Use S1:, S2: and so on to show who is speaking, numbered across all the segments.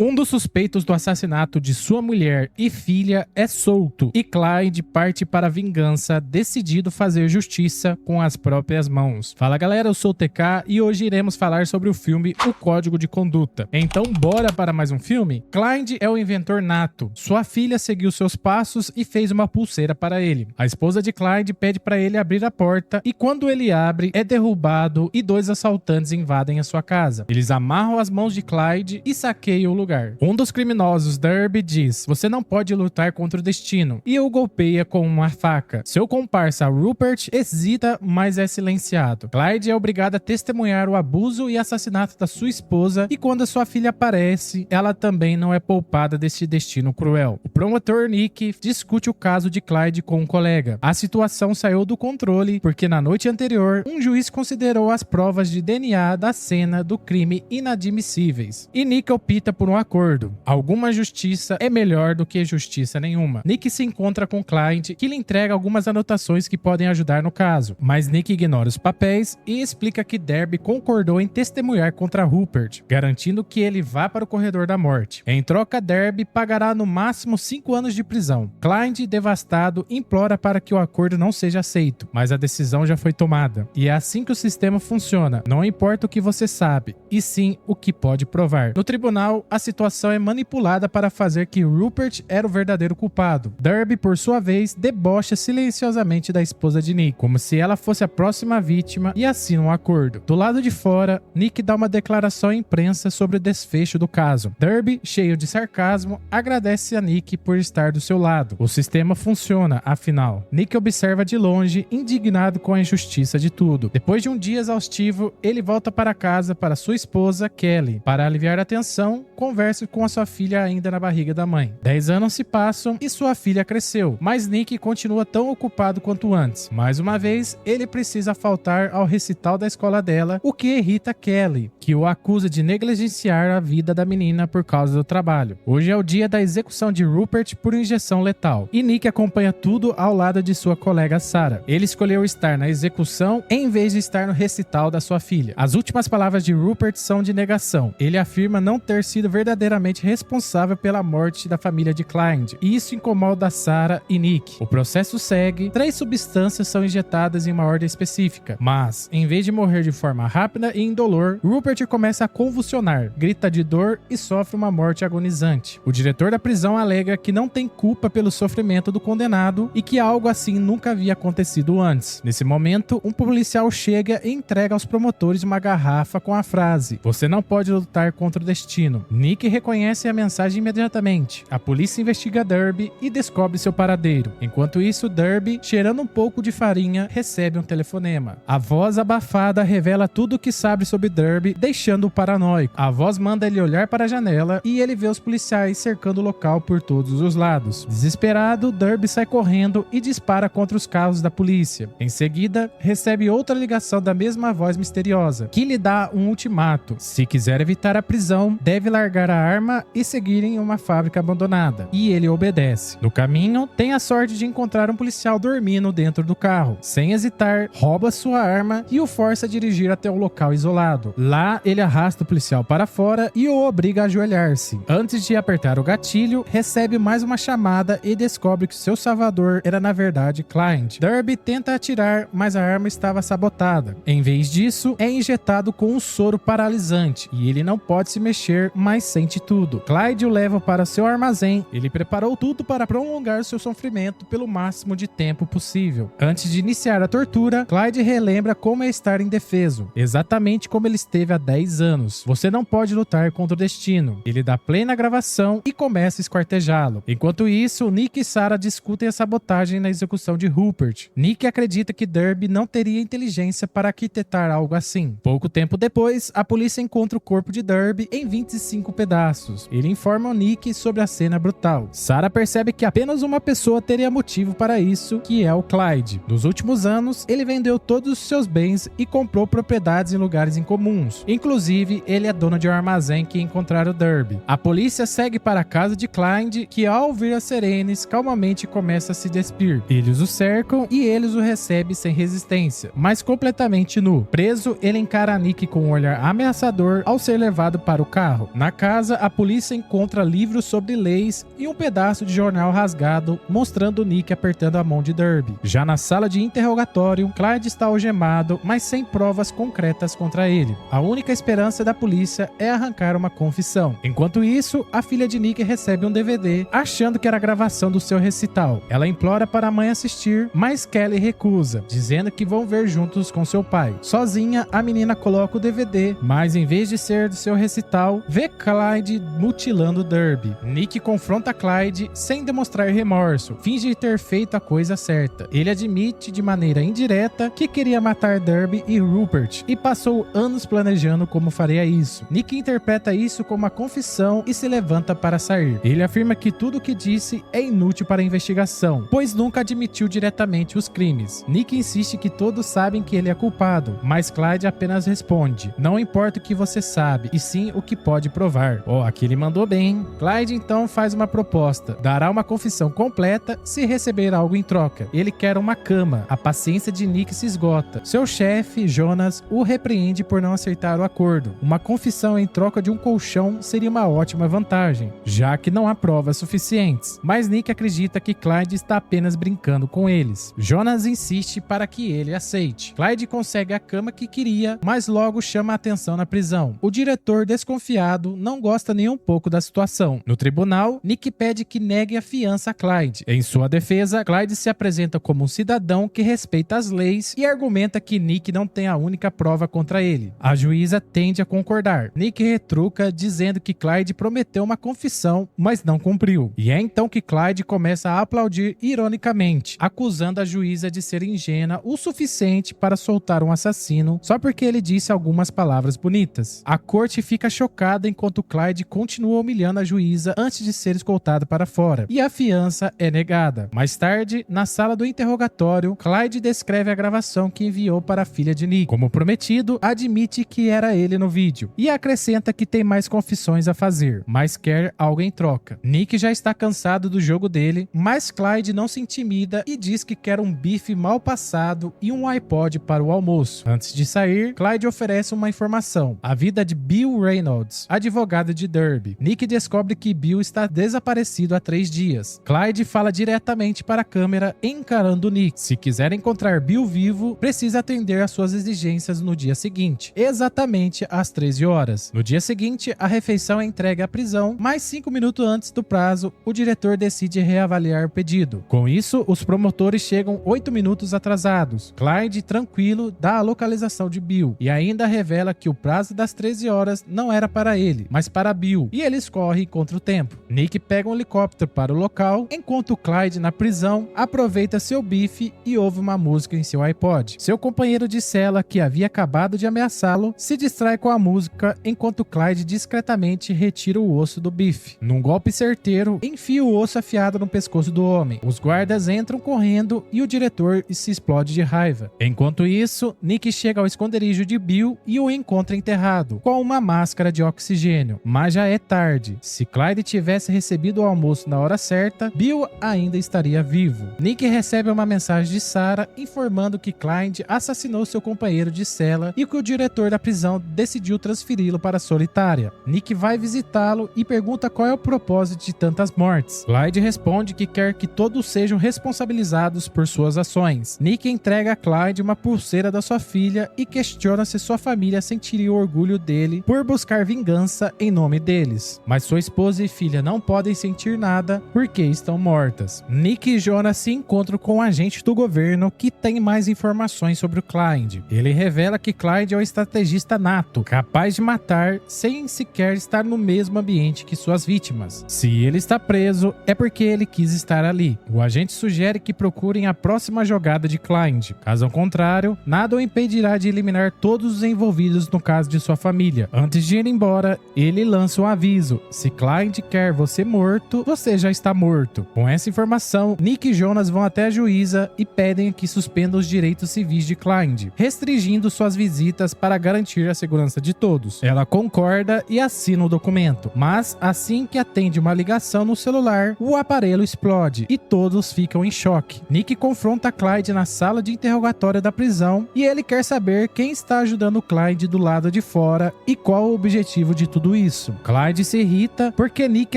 S1: Um dos suspeitos do assassinato de sua mulher e filha é solto e Clyde parte para a vingança, decidido fazer justiça com as próprias mãos. Fala galera, eu sou o TK e hoje iremos falar sobre o filme O Código de Conduta. Então bora para mais um filme? Clyde é o inventor nato. Sua filha seguiu seus passos e fez uma pulseira para ele. A esposa de Clyde pede para ele abrir a porta e quando ele abre, é derrubado e dois assaltantes invadem a sua casa. Eles amarram as mãos de Clyde e saqueiam o lugar. Um dos criminosos, Derby, diz: "Você não pode lutar contra o destino", e o golpeia com uma faca. Seu comparsa, Rupert, hesita, mas é silenciado. Clyde é obrigado a testemunhar o abuso e assassinato da sua esposa, e quando a sua filha aparece, ela também não é poupada deste destino cruel. O promotor Nick discute o caso de Clyde com um colega. A situação saiu do controle porque na noite anterior, um juiz considerou as provas de DNA da cena do crime inadmissíveis, e Nick opta por um acordo. Alguma justiça é melhor do que justiça nenhuma. Nick se encontra com Clyde, que lhe entrega algumas anotações que podem ajudar no caso, mas Nick ignora os papéis e explica que Derby concordou em testemunhar contra Rupert, garantindo que ele vá para o corredor da morte. Em troca, Derby pagará no máximo 5 anos de prisão. Clyde, devastado, implora para que o acordo não seja aceito, mas a decisão já foi tomada. E é assim que o sistema funciona. Não importa o que você sabe, e sim o que pode provar. No tribunal, a situação é manipulada para fazer que Rupert era o verdadeiro culpado. Derby, por sua vez, debocha silenciosamente da esposa de Nick, como se ela fosse a próxima vítima, e assina um acordo. Do lado de fora, Nick dá uma declaração à imprensa sobre o desfecho do caso. Derby, cheio de sarcasmo, agradece a Nick por estar do seu lado. O sistema funciona, afinal. Nick observa de longe, indignado com a injustiça de tudo. Depois de um dia exaustivo, ele volta para casa para sua esposa, Kelly. Para aliviar a tensão, conversa com a sua filha ainda na barriga da mãe. 10 anos se passam e sua filha cresceu, mas Nick continua tão ocupado quanto antes. Mais uma vez, ele precisa faltar ao recital da escola dela, o que irrita Kelly, que o acusa de negligenciar a vida da menina por causa do trabalho. Hoje é o dia da execução de Rupert por injeção letal, e Nick acompanha tudo ao lado de sua colega Sarah. Ele escolheu estar na execução em vez de estar no recital da sua filha. As últimas palavras de Rupert são de negação. Ele afirma não ter sido verdadeiramente responsável pela morte da família de Clyde, e isso incomoda Sarah e Nick. O processo segue, 3 substâncias são injetadas em uma ordem específica, mas, em vez de morrer de forma rápida e indolor, Rupert começa a convulsionar, grita de dor e sofre uma morte agonizante. O diretor da prisão alega que não tem culpa pelo sofrimento do condenado e que algo assim nunca havia acontecido antes. Nesse momento, um policial chega e entrega aos promotores uma garrafa com a frase: "Você não pode lutar contra o destino." Nick reconhece a mensagem imediatamente. A polícia investiga Derby e descobre seu paradeiro. Enquanto isso, Derby, cheirando um pouco de farinha, recebe um telefonema. A voz abafada revela tudo o que sabe sobre Derby, deixando-o paranoico. A voz manda ele olhar para a janela e ele vê os policiais cercando o local por todos os lados. Desesperado, Derby sai correndo e dispara contra os carros da polícia. Em seguida, recebe outra ligação da mesma voz misteriosa, que lhe dá um ultimato. Se quiser evitar a prisão, deve largar a arma e seguir em uma fábrica abandonada. E ele obedece. No caminho, tem a sorte de encontrar um policial dormindo dentro do carro. Sem hesitar, rouba sua arma e o força a dirigir até um local isolado. Lá, ele arrasta o policial para fora e o obriga a ajoelhar-se. Antes de apertar o gatilho, recebe mais uma chamada e descobre que seu salvador era na verdade Clyde. Derby tenta atirar, mas a arma estava sabotada. Em vez disso, é injetado com um soro paralisante e ele não pode se mexer, mas sente tudo. Clyde o leva para seu armazém. Ele preparou tudo para prolongar seu sofrimento pelo máximo de tempo possível. Antes de iniciar a tortura, Clyde relembra como é estar indefeso, exatamente como ele esteve há 10 anos. Você não pode lutar contra o destino. Ele dá play na gravação e começa a esquartejá-lo. Enquanto isso, Nick e Sarah discutem a sabotagem na execução de Rupert. Nick acredita que Derby não teria inteligência para arquitetar algo assim. Pouco tempo depois, a polícia encontra o corpo de Derby em 25 pedaços. Ele informa o Nick sobre a cena brutal. Sarah percebe que apenas uma pessoa teria motivo para isso, que é o Clyde. Nos últimos anos, ele vendeu todos os seus bens e comprou propriedades em lugares incomuns. Inclusive, ele é dono de um armazém que encontraram Derby. A polícia segue para a casa de Clyde, que ao ouvir as sirenes, calmamente começa a se despir. Eles o cercam e eles o recebem sem resistência, mas completamente nu. Preso, ele encara Nick com um olhar ameaçador ao ser levado para o carro. Na casa, casa, a polícia encontra livros sobre leis e um pedaço de jornal rasgado mostrando Nick apertando a mão de Derby. Já na sala de interrogatório, Clyde está algemado, mas sem provas concretas contra ele. A única esperança da polícia é arrancar uma confissão. Enquanto isso, a filha de Nick recebe um DVD, achando que era a gravação do seu recital. Ela implora para a mãe assistir, mas Kelly recusa, dizendo que vão ver juntos com seu pai. Sozinha, a menina coloca o DVD, mas em vez de ser do seu recital, vê Clyde mutilando Derby. Nick confronta Clyde sem demonstrar remorso, finge ter feito a coisa certa. Ele admite de maneira indireta que queria matar Derby e Rupert e passou anos planejando como faria isso. Nick interpreta isso como uma confissão e se levanta para sair. Ele afirma que tudo o que disse é inútil para a investigação, pois nunca admitiu diretamente os crimes. Nick insiste que todos sabem que ele é culpado, mas Clyde apenas responde: não importa o que você sabe, e sim o que pode provar. Aqui ele mandou bem. Clyde então faz uma proposta: dará uma confissão completa se receber algo em troca. Ele quer uma cama. A paciência de Nick se esgota. Seu chefe, Jonas, o repreende por não aceitar o acordo. Uma confissão em troca de um colchão seria uma ótima vantagem, já que não há provas suficientes. Mas Nick acredita que Clyde está apenas brincando com eles. Jonas insiste para que ele aceite. Clyde consegue a cama que queria, mas logo chama a atenção na prisão. O diretor, desconfiado, não gosta nem um pouco da situação. No tribunal, Nick pede que negue a fiança a Clyde. Em sua defesa, Clyde se apresenta como um cidadão que respeita as leis e argumenta que Nick não tem a única prova contra ele. A juíza tende a concordar. Nick retruca, dizendo que Clyde prometeu uma confissão, mas não cumpriu. E é então que Clyde começa a aplaudir ironicamente, acusando a juíza de ser ingênua o suficiente para soltar um assassino só porque ele disse algumas palavras bonitas. A corte fica chocada enquanto Clyde continua humilhando a juíza antes de ser escoltado para fora, e a fiança é negada. Mais tarde, na sala do interrogatório, Clyde descreve a gravação que enviou para a filha de Nick. Como prometido, admite que era ele no vídeo e acrescenta que tem mais confissões a fazer, mas quer algo em troca. Nick já está cansado do jogo dele, mas Clyde não se intimida e diz que quer um bife mal passado e um iPod para o almoço. Antes de sair, Clyde oferece uma informação: a vida de Bill Reynolds, advogado de Derby. Nick descobre que Bill está desaparecido há 3 dias. Clyde fala diretamente para a câmera, encarando Nick. Se quiser encontrar Bill vivo, precisa atender às suas exigências no dia seguinte, exatamente às 13 horas. No dia seguinte, a refeição é entregue à prisão, mas 5 minutos antes do prazo, o diretor decide reavaliar o pedido. Com isso, os promotores chegam 8 minutos atrasados. Clyde, tranquilo, dá a localização de Bill e ainda revela que o prazo das 13 horas não era para ele, mas para Bill, e eles correm contra o tempo. Nick pega um helicóptero para o local, enquanto Clyde, na prisão, aproveita seu bife e ouve uma música em seu iPod. Seu companheiro de cela, que havia acabado de ameaçá-lo, se distrai com a música enquanto Clyde discretamente retira o osso do bife. Num golpe certeiro, enfia o osso afiado no pescoço do homem. Os guardas entram correndo e o diretor se explode de raiva. Enquanto isso, Nick chega ao esconderijo de Bill e o encontra enterrado, com uma máscara de oxigênio. Mas já é tarde. Se Clyde tivesse recebido o almoço na hora certa, Bill ainda estaria vivo. Nick recebe uma mensagem de Sarah informando que Clyde assassinou seu companheiro de cela e que o diretor da prisão decidiu transferi-lo para a solitária. Nick vai visitá-lo e pergunta qual é o propósito de tantas mortes. Clyde responde que quer que todos sejam responsabilizados por suas ações. Nick entrega a Clyde uma pulseira da sua filha e questiona se sua família sentiria orgulho dele por buscar vingança em nome deles. Mas sua esposa e filha não podem sentir nada porque estão mortas. Nick e Jonas se encontram com um agente do governo que tem mais informações sobre o Clyde. Ele revela que Clyde é um estrategista nato, capaz de matar sem sequer estar no mesmo ambiente que suas vítimas. Se ele está preso, é porque ele quis estar ali. O agente sugere que procurem a próxima jogada de Clyde. Caso contrário, nada o impedirá de eliminar todos os envolvidos no caso de sua família. Antes de ir embora, ele lança um aviso: se Clyde quer você morto, você já está morto. Com essa informação, Nick e Jonas vão até a juíza e pedem que suspenda os direitos civis de Clyde, restringindo suas visitas para garantir a segurança de todos. Ela concorda e assina o documento, mas assim que atende uma ligação no celular, o aparelho explode e todos ficam em choque. Nick confronta Clyde na sala de interrogatório da prisão e ele quer saber quem está ajudando Clyde do lado de fora e qual o objetivo de tudo isso. Clyde se irrita porque Nick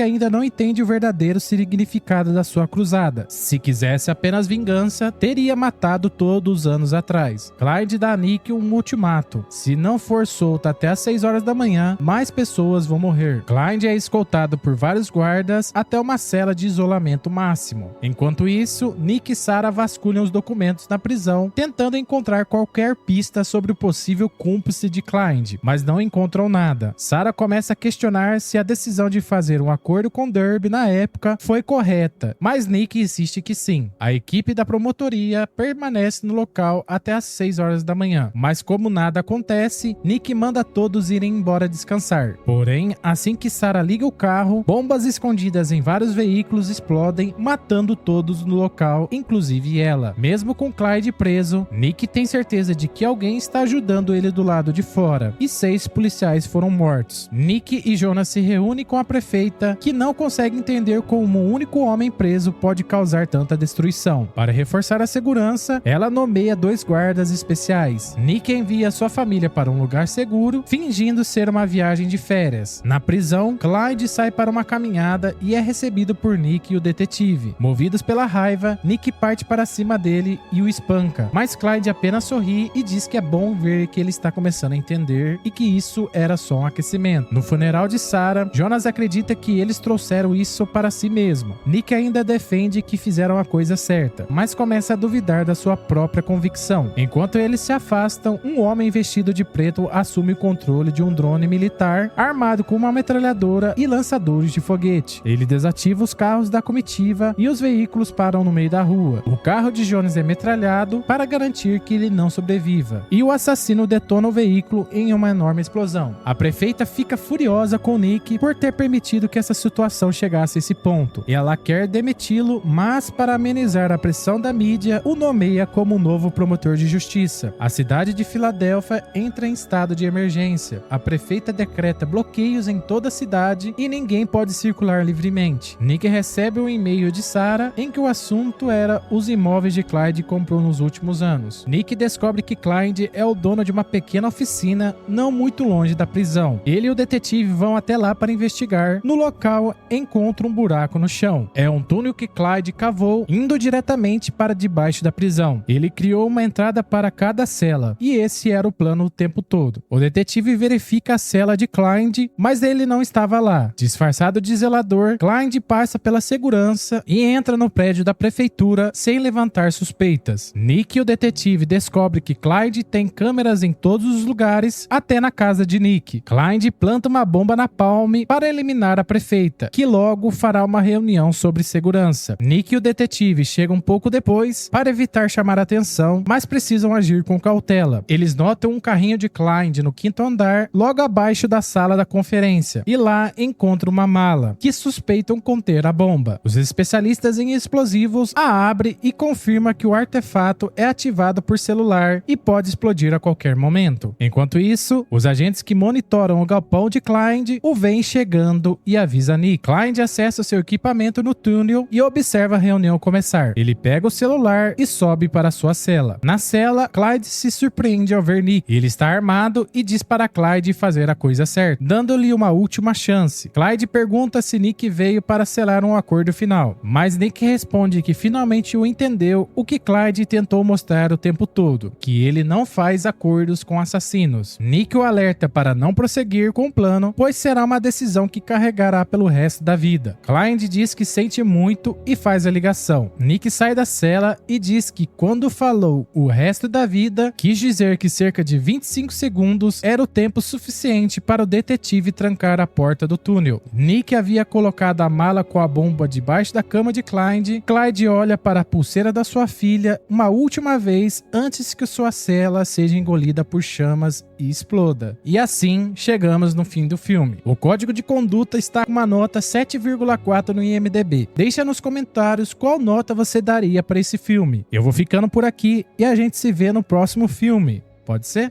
S1: ainda não entende o verdadeiro significado da sua cruzada. Se quisesse apenas vingança, teria matado todos anos atrás. Clyde dá a Nick um ultimato: se não for solto até às 6 horas da manhã, mais pessoas vão morrer. Clyde é escoltado por vários guardas até uma cela de isolamento máximo. Enquanto isso, Nick e Sarah vasculham os documentos na prisão, tentando encontrar qualquer pista sobre o possível cúmplice de Clyde, mas não encontram nada. Sarah começa a questionar se a decisão de fazer um acordo com Derby na época foi correta, mas Nick insiste que sim. A equipe da promotoria permanece no local até às 6 horas da manhã, mas como nada acontece, Nick manda todos irem embora descansar. Porém, assim que Sarah liga o carro, bombas escondidas em vários veículos explodem, matando todos no local, inclusive ela. Mesmo com Clyde preso, Nick tem certeza de que alguém está ajudando ele do lado de fora, e 6 policiais foram mortos. Nick e Jonas se reúnem com a prefeita, que não consegue entender como um único homem preso pode causar tanta destruição. Para reforçar a segurança, ela nomeia 2 guardas especiais. Nick envia sua família para um lugar seguro, fingindo ser uma viagem de férias. Na prisão, Clyde sai para uma caminhada e é recebido por Nick e o detetive. Movidos pela raiva, Nick parte para cima dele e o espanca, mas Clyde apenas sorri e diz que é bom ver que ele está começando a entender e que isso era só um aquecimento. No funeral de Sarah, Jonas acredita que eles trouxeram isso para si mesmo. Nick ainda defende que fizeram a coisa certa, mas começa a duvidar da sua própria convicção. Enquanto eles se afastam, um homem vestido de preto assume o controle de um drone militar armado com uma metralhadora e lançadores de foguete. Ele desativa os carros da comitiva e os veículos param no meio da rua. O carro de Jonas é metralhado para garantir que ele não sobreviva, e o assassino detona o veículo em uma enorme explosão. A prefeita fica furiosa com Nick por ter permitido que essa situação chegasse a esse ponto. Ela quer demiti-lo, mas para amenizar a pressão da mídia, o nomeia como novo promotor de justiça. A cidade de Filadélfia entra em estado de emergência. A prefeita decreta bloqueios em toda a cidade e ninguém pode circular livremente. Nick recebe um e-mail de Sarah em que o assunto era os imóveis de Clyde comprou nos últimos anos. Nick descobre que Clyde é o dono de uma pequena oficina não muito longe da prisão. Ele e o detetive vão até lá para investigar. No local, encontram um buraco no chão. É um túnel que Clyde cavou, indo diretamente para debaixo da prisão. Ele criou uma entrada para cada cela, e esse era o plano o tempo todo. O detetive verifica a cela de Clyde, mas ele não estava lá. Disfarçado de zelador, Clyde passa pela segurança e entra no prédio da prefeitura sem levantar suspeitas. Nick e o detetive descobrem que Clyde tem câmeras em todos os lugares, até na casa de Nick. Clyde planta uma bomba na Palm para eliminar a prefeita, que logo fará uma reunião sobre segurança. Nick e o detetive chegam um pouco depois para evitar chamar a atenção, mas precisam agir com cautela. Eles notam um carrinho de Clyde no 5º andar, logo abaixo da sala da conferência, e lá encontram uma mala, que suspeitam conter a bomba. Os especialistas em explosivos a abrem e confirmam que o artefato é ativado por celular e pode explodir a qualquer momento. Enquanto isso, os agentes que monitoram o galpão de Clyde o veem chegando e avisa Nick. Clyde acessa seu equipamento no túnel e observa a reunião começar. Ele pega o celular e sobe para sua cela. Na cela, Clyde se surpreende ao ver Nick. Ele está armado e diz para Clyde fazer a coisa certa, dando-lhe uma última chance. Clyde pergunta se Nick veio para selar um acordo final, mas Nick responde que finalmente o entendeu, o que Clyde tentou mostrar o tempo todo, que ele não faz acordos com assassinos. Nick o alerta para não prosseguir com o plano, pois será uma decisão que carregará pelo resto da vida. Clyde diz que sente muito e faz a ligação. Nick sai da cela e diz que quando falou o resto da vida, quis dizer que cerca de 25 segundos era o tempo suficiente para o detetive trancar a porta do túnel. Nick havia colocado a mala com a bomba debaixo da cama de Clyde. Clyde olha para a pulseira da sua filha uma última vez antes que sua cela seja engolida por chamas e exploda. E assim chegamos no fim do filme. O código de conduta está com uma nota 7,4 no IMDb. Deixa nos comentários qual nota você daria para esse filme. Eu vou ficando por aqui e a gente se vê no próximo filme. Pode ser?